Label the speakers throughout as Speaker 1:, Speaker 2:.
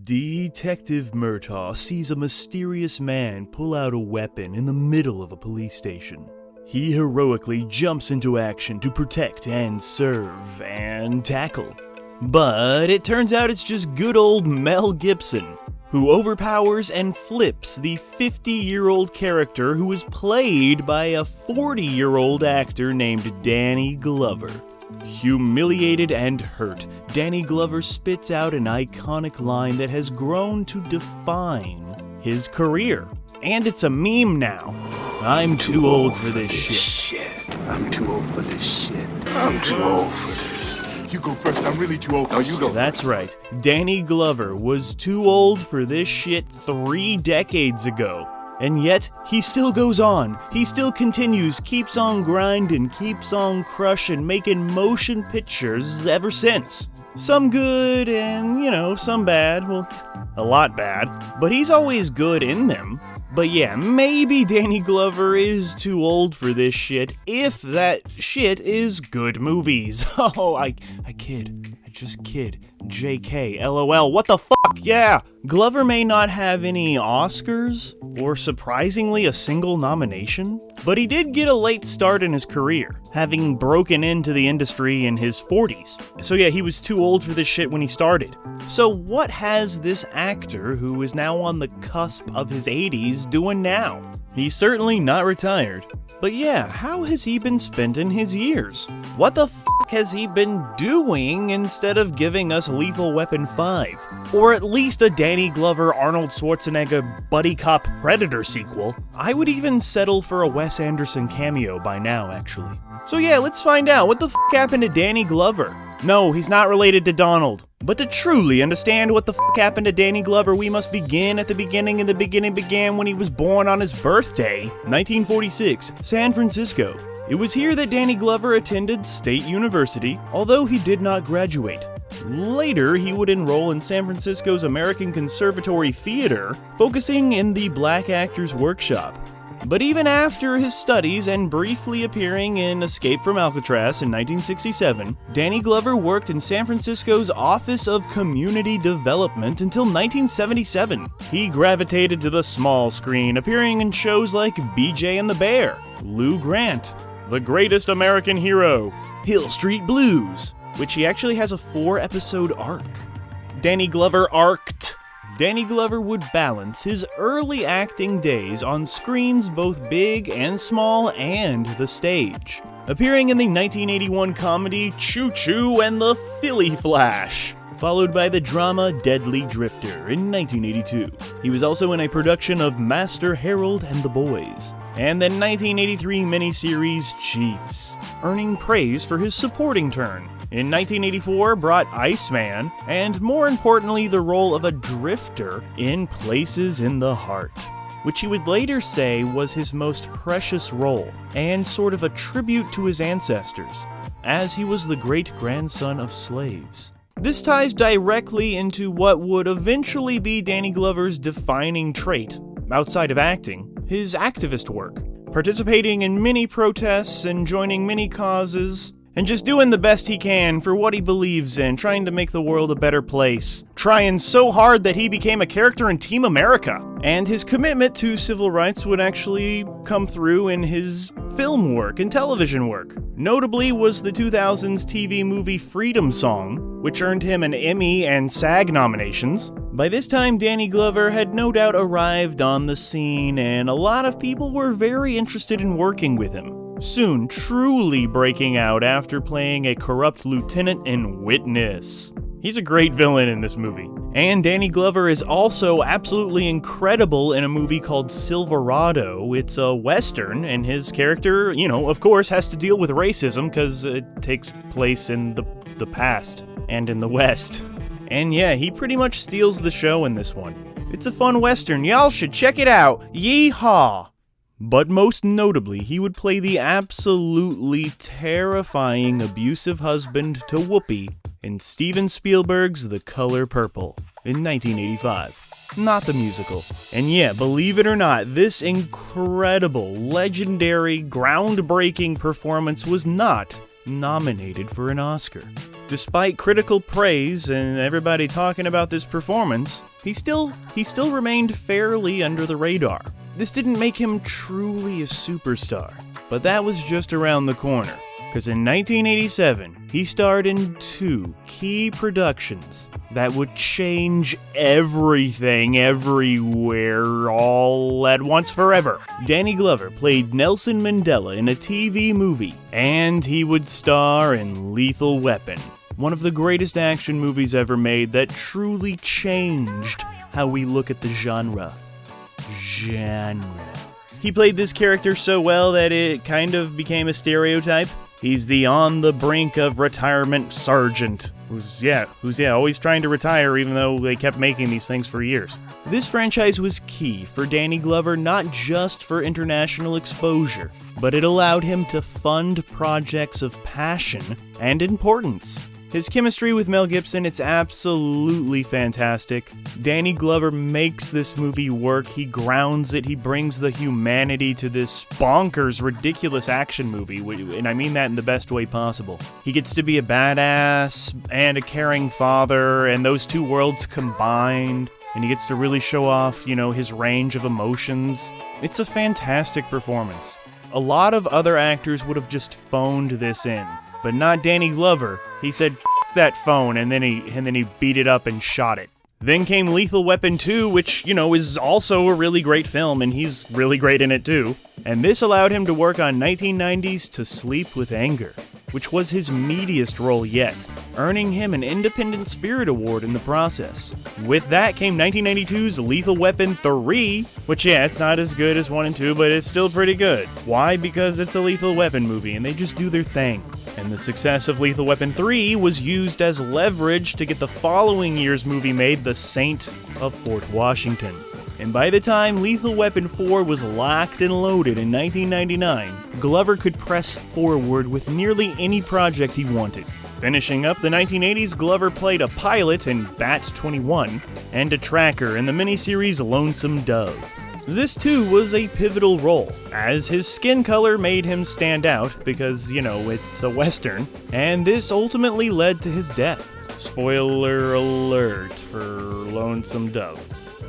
Speaker 1: Detective Murtaugh sees a mysterious man pull out a weapon in the middle of a police station. He heroically jumps into action to protect and serve and tackle. But it turns out it's just good old Mel Gibson, who overpowers and flips the 50-year-old character who is played by a 40-year-old actor named Danny Glover. Humiliated and hurt, Danny Glover spits out an iconic line that has grown to define his career. And it's a meme now. I'm too old for this shit.
Speaker 2: I'm too old for this shit. I'm too old for this. You go first, I'm really too old for this.
Speaker 1: You go. That's right. Danny Glover was too old for this shit 3 decades ago. And yet, he still goes on. He still continues, keeps on grinding, keeps on crushing, making motion pictures ever since. Some good and, some bad. Well, a lot bad. But he's always good in them. But yeah, maybe Danny Glover is too old for this shit, if that shit is good movies. Oh, I kid. I just kid. JK, LOL, what the fuck, yeah! Glover may not have any Oscars, or surprisingly a single nomination, but he did get a late start in his career, having broken into the industry in his 40s. So yeah, he was too old for this shit when he started. So what has this actor, who is now on the cusp of his 80s, doing now? He's certainly not retired. But yeah, how has he been spending his years? What the fuck has he been doing instead of giving us Lethal Weapon 5? Or at least a Danny Glover Arnold Schwarzenegger buddy cop Predator sequel? I would even settle for a Wes Anderson cameo by now, actually. So yeah, let's find out what the fuck happened to Danny Glover. No, he's not related to Donald. But to truly understand what the fuck happened to Danny Glover, we must begin at the beginning, and the beginning began when he was born on his birthday, 1946, San Francisco. It was here that Danny Glover attended State University, although he did not graduate. Later, he would enroll in San Francisco's American Conservatory Theater, focusing in the Black Actors Workshop. But even after his studies and briefly appearing in Escape from Alcatraz in 1967, Danny Glover worked in San Francisco's Office of Community Development until 1977. He gravitated to the small screen, appearing in shows like BJ and the Bear, Lou Grant, The Greatest American Hero, Hill Street Blues, which he actually has a 4-episode arc. Danny Glover arced. Danny Glover would balance his early acting days on screens both big and small and the stage, appearing in the 1981 comedy Choo Choo and the Philly Flash, followed by the drama Deadly Drifter in 1982. He was also in a production of Master Harold and the Boys, and the 1983 miniseries Chiefs, earning praise for his supporting turn. In 1984, brought Iceman, and more importantly, the role of a drifter in Places in the Heart, which he would later say was his most precious role, and sort of a tribute to his ancestors, as he was the great-grandson of slaves. This ties directly into what would eventually be Danny Glover's defining trait, outside of acting, his activist work, participating in many protests and joining many causes, and just doing the best he can for what he believes in, trying to make the world a better place. Trying so hard that he became a character in Team America. And his commitment to civil rights would actually come through in his film work and television work. Notably was the 2000s TV movie Freedom Song, which earned him an Emmy and SAG nominations. By this time, Danny Glover had no doubt arrived on the scene, and a lot of people were very interested in working with him. Soon truly breaking out after playing a corrupt lieutenant in Witness. He's a great villain in this movie. And Danny Glover is also absolutely incredible in a movie called Silverado. It's a Western, and his character, of course, has to deal with racism because it takes place in the past and in the West. And yeah, he pretty much steals the show in this one. It's a fun Western. Y'all should check it out. Yeehaw! But most notably, he would play the absolutely terrifying abusive husband to Whoopi in Steven Spielberg's The Color Purple in 1985. Not the musical. And yeah, believe it or not, this incredible, legendary, groundbreaking performance was not nominated for an Oscar. Despite critical praise and everybody talking about this performance, he still remained fairly under the radar. This didn't make him truly a superstar, but that was just around the corner. Because in 1987, he starred in 2 key productions that would change everything, everywhere, all at once forever. Danny Glover played Nelson Mandela in a TV movie, and he would star in Lethal Weapon, one of the greatest action movies ever made that truly changed how we look at the genre. He played this character so well that it kind of became a stereotype. He's the on the brink of retirement sergeant who's always trying to retire even though they kept making these things for years. This franchise was key for Danny Glover not just for international exposure, but it allowed him to fund projects of passion and importance. His chemistry with Mel Gibson, it's absolutely fantastic. Danny Glover makes this movie work, he grounds it, he brings the humanity to this bonkers, ridiculous action movie, and I mean that in the best way possible. He gets to be a badass and a caring father, and those 2 worlds combined, and he gets to really show off, his range of emotions. It's a fantastic performance. A lot of other actors would have just phoned this in. But not Danny Glover. He said, "F*** that phone," and then he beat it up and shot it. Then came Lethal Weapon 2, which, is also a really great film, and he's really great in it too. And this allowed him to work on 1990's To Sleep with Anger, which was his meatiest role yet, earning him an Independent Spirit Award in the process. With that came 1992's Lethal Weapon 3, which it's not as good as 1 and 2, but it's still pretty good. Why? Because it's a Lethal Weapon movie, and they just do their thing. And the success of Lethal Weapon 3 was used as leverage to get the following year's movie made, The Saint of Fort Washington. And by the time Lethal Weapon 4 was locked and loaded in 1999, Glover could press forward with nearly any project he wanted. Finishing up the 1980s, Glover played a pilot in Bat 21 and a tracker in the miniseries Lonesome Dove. This too was a pivotal role, as his skin color made him stand out because, it's a Western, and this ultimately led to his death. Spoiler alert for Lonesome Dove.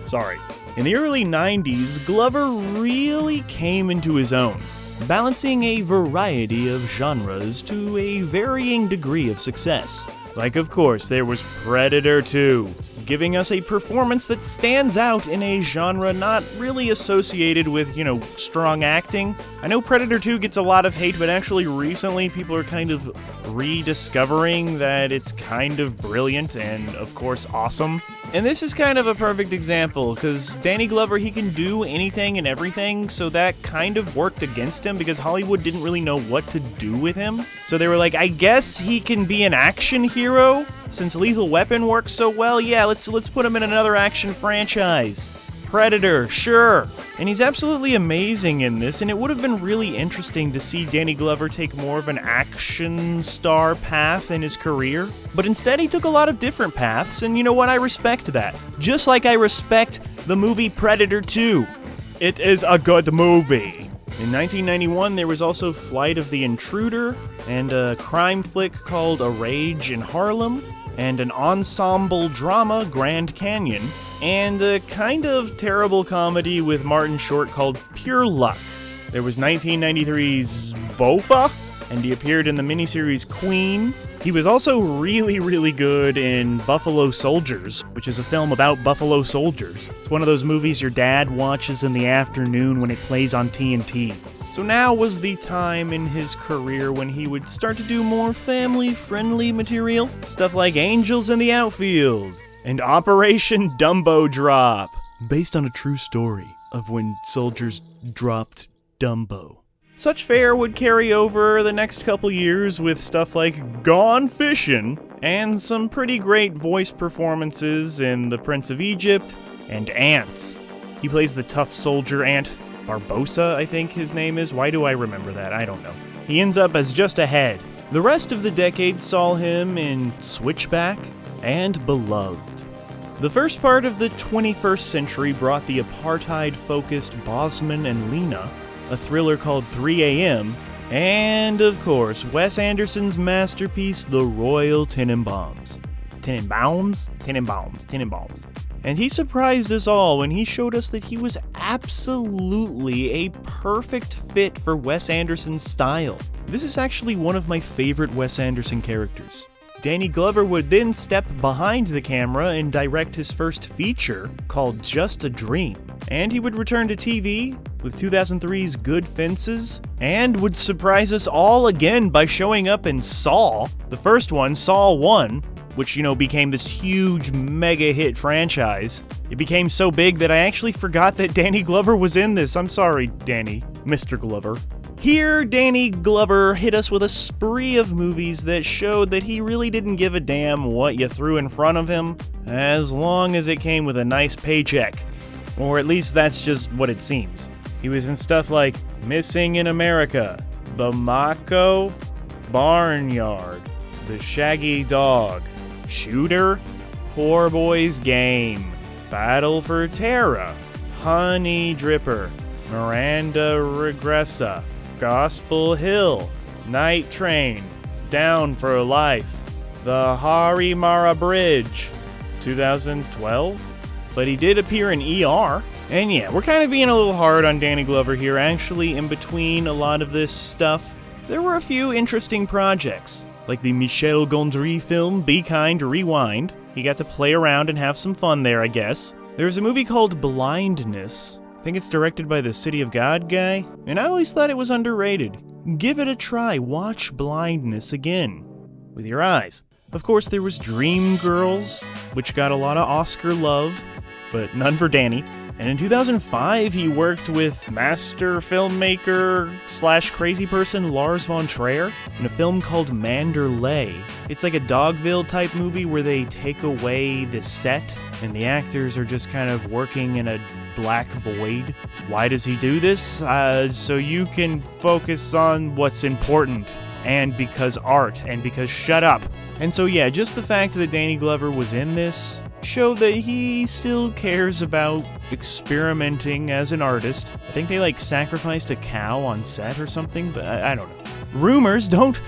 Speaker 1: Sorry. In the early 90s, Glover really came into his own, balancing a variety of genres to a varying degree of success. Like, of course, there was Predator 2, giving us a performance that stands out in a genre not really associated with, strong acting. I know Predator 2 gets a lot of hate, but actually recently people are kind of rediscovering that it's kind of brilliant and, of course, awesome. And this is kind of a perfect example, because Danny Glover, he can do anything and everything, so that kind of worked against him because Hollywood didn't really know what to do with him. So they were like, I guess he can be an action hero? Since Lethal Weapon works so well, yeah, let's put him in another action franchise. Predator, sure. And he's absolutely amazing in this, and it would have been really interesting to see Danny Glover take more of an action star path in his career. But instead he took a lot of different paths, and you know what, I respect that. Just like I respect the movie Predator 2. It is a good movie. In 1991, there was also Flight of the Intruder, and a crime flick called A Rage in Harlem, and an ensemble drama, Grand Canyon, and a kind of terrible comedy with Martin Short called Pure Luck. There was 1993's Bofa, and he appeared in the miniseries Queen. He was also really, really good in Buffalo Soldiers, which is a film about Buffalo Soldiers. It's one of those movies your dad watches in the afternoon when it plays on TNT. So now was the time in his career when he would start to do more family-friendly material. Stuff like Angels in the Outfield and Operation Dumbo Drop, based on a true story of when soldiers dropped Dumbo. Such fare would carry over the next couple years with stuff like Gone Fishin' and some pretty great voice performances in The Prince of Egypt and Ants. He plays the tough soldier ant. Barbosa, I think his name is. Why do I remember that? I don't know. He ends up as just a head. The rest of the decade saw him in Switchback and Beloved. The first part of the 21st century brought the apartheid-focused Bosman and Lena, a thriller called 3 AM, And, of course, Wes Anderson's masterpiece, The Royal Tenenbaums. Tenenbaums? Tenenbaums. And he surprised us all when he showed us that he was absolutely a perfect fit for Wes Anderson's style. This is actually one of my favorite Wes Anderson characters. Danny Glover would then step behind the camera and direct his first feature, called Just a Dream. And he would return to TV with 2003's Good Fences, and would surprise us all again by showing up in Saw, the first one, Saw 1, which, became this huge mega hit franchise. It became so big that I actually forgot that Danny Glover was in this. I'm sorry, Danny, Mr. Glover. Here, Danny Glover hit us with a spree of movies that showed that he really didn't give a damn what you threw in front of him, as long as it came with a nice paycheck. Or at least that's just what it seems. He was in stuff like Missing in America, Bamako, Barnyard, The Shaggy Dog, Shooter, Poor Boy's Game, Battle for Terra, Honey Dripper, Miranda Regressa, Gospel Hill, Night Train, Down for Life, The Harimara Bridge, 2012? But he did appear in ER. And yeah, we're kind of being a little hard on Danny Glover here. Actually, in between a lot of this stuff, there were a few interesting projects, like the Michel Gondry film Be Kind, Rewind. He got to play around and have some fun there, I guess. There's a movie called Blindness. I think it's directed by the City of God guy, and I always thought it was underrated. Give it a try. Watch Blindness again, with your eyes. Of course, there was Dreamgirls, which got a lot of Oscar love, but none for Danny. And in 2005, he worked with master filmmaker / crazy person Lars von Trier in a film called Manderley. It's like a Dogville type movie where they take away the set and the actors are just kind of working in a black void. Why does he do this? So you can focus on what's important. And because art, and because shut up. And so yeah, just the fact that Danny Glover was in this showed that he still cares about experimenting as an artist. I think they sacrificed a cow on set or something, but I don't know. Rumors, don't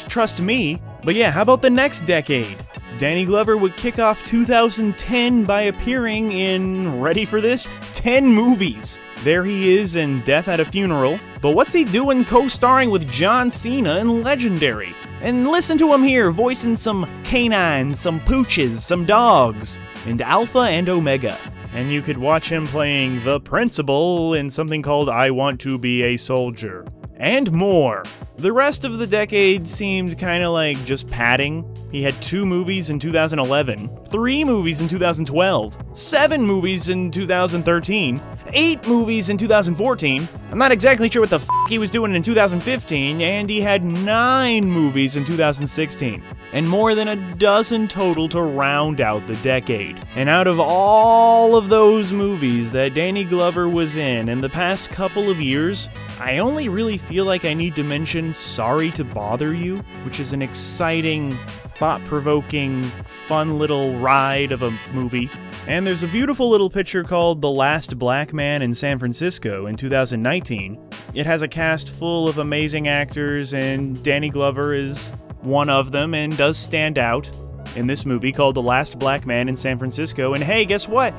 Speaker 1: trust me. But yeah, how about the next decade? Danny Glover would kick off 2010 by appearing in, ready for this, 10 movies. There he is in Death at a Funeral, but what's he doing co-starring with John Cena in Legendary? And listen to him here, voicing some canines, some pooches, some dogs, and Alpha and Omega. And you could watch him playing the principal in something called I Want to Be a Soldier. And more. The rest of the decade seemed kind of like just padding. He had 2 movies in 2011, 3 movies in 2012, 7 movies in 2013, 8 movies in 2014. I'm not exactly sure what the he was doing in 2015, and he had 9 movies in 2016. And more than a dozen total to round out the decade. And out of all of those movies that Danny Glover was in the past couple of years, I only really feel like I need to mention Sorry to Bother You, which is an exciting, thought-provoking, fun little ride of a movie. And there's a beautiful little picture called The Last Black Man in San Francisco in 2019. It has a cast full of amazing actors, and Danny Glover is one of them and does stand out in this movie called The Last Black Man in San Francisco. And hey, guess what?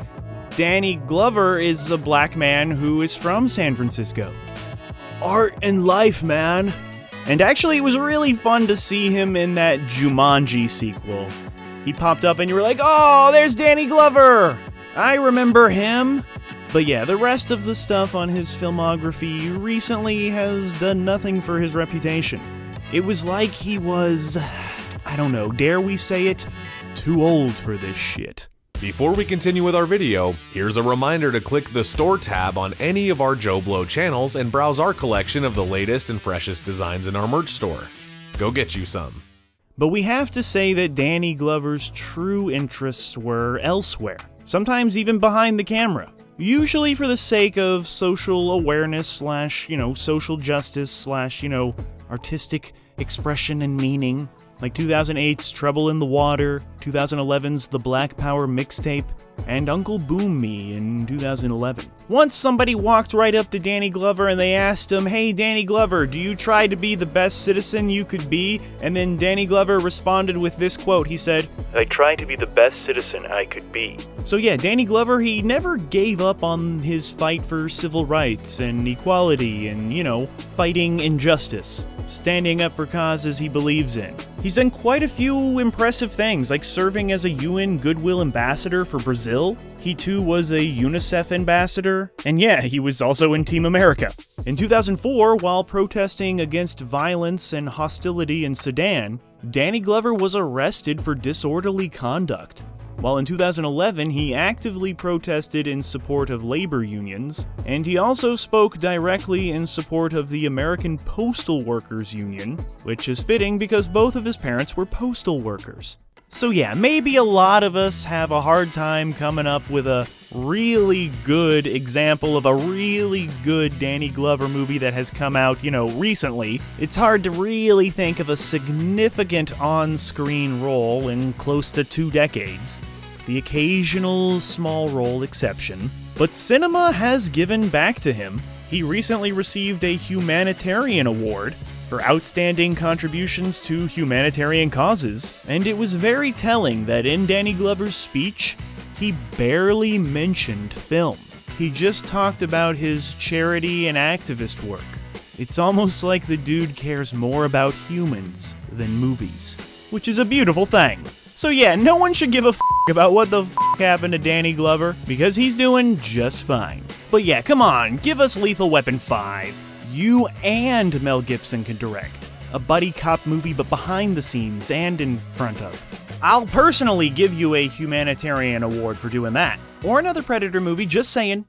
Speaker 1: Danny Glover is a black man who is from San Francisco. Art and life, man. And actually, it was really fun to see him in that Jumanji sequel. He popped up and you were like, oh, there's Danny Glover! I remember him. But yeah, the rest of the stuff on his filmography recently has done nothing for his reputation. It was like he was, I don't know, dare we say it, too old for this shit.
Speaker 3: Before we continue with our video, here's a reminder to click the Store tab on any of our JoBlo channels and browse our collection of the latest and freshest designs in our merch store. Go get you some.
Speaker 1: But we have to say that Danny Glover's true interests were elsewhere, sometimes even behind the camera. Usually for the sake of social awareness / social justice / artistic expression and meaning, like 2008's Trouble in the Water, 2011's The Black Power mixtape, and Uncle Boom Me in 2011. Once somebody walked right up to Danny Glover and they asked him, "Hey Danny Glover, do you try to be the best citizen you could be?" And then Danny Glover responded with this quote. He said, "I try to be the best citizen I could be." So yeah, Danny Glover, he never gave up on his fight for civil rights and equality and, fighting injustice, standing up for causes he believes in. He's done quite a few impressive things, like serving as a UN Goodwill Ambassador for Brazil. He too was a UNICEF ambassador, and yeah, he was also in Team America. In 2004, while protesting against violence and hostility in Sudan, Danny Glover was arrested for disorderly conduct. While in 2011, he actively protested in support of labor unions, and he also spoke directly in support of the American Postal Workers Union, which is fitting because both of his parents were postal workers. So yeah, maybe a lot of us have a hard time coming up with a really good example of a really good Danny Glover movie that has come out, recently. It's hard to really think of a significant on-screen role in close to 2 decades. The occasional small role exception. But cinema has given back to him. He recently received a humanitarian award for outstanding contributions to humanitarian causes, and it was very telling that in Danny Glover's speech, he barely mentioned film. He just talked about his charity and activist work. It's almost like the dude cares more about humans than movies, which is a beautiful thing. So yeah, no one should give a about what the happened to Danny Glover, because he's doing just fine. But yeah, come on, give us Lethal Weapon 5. You and Mel Gibson can direct. A buddy cop movie, but behind the scenes and in front of. I'll personally give you a humanitarian award for doing that. Or another Predator movie, just saying.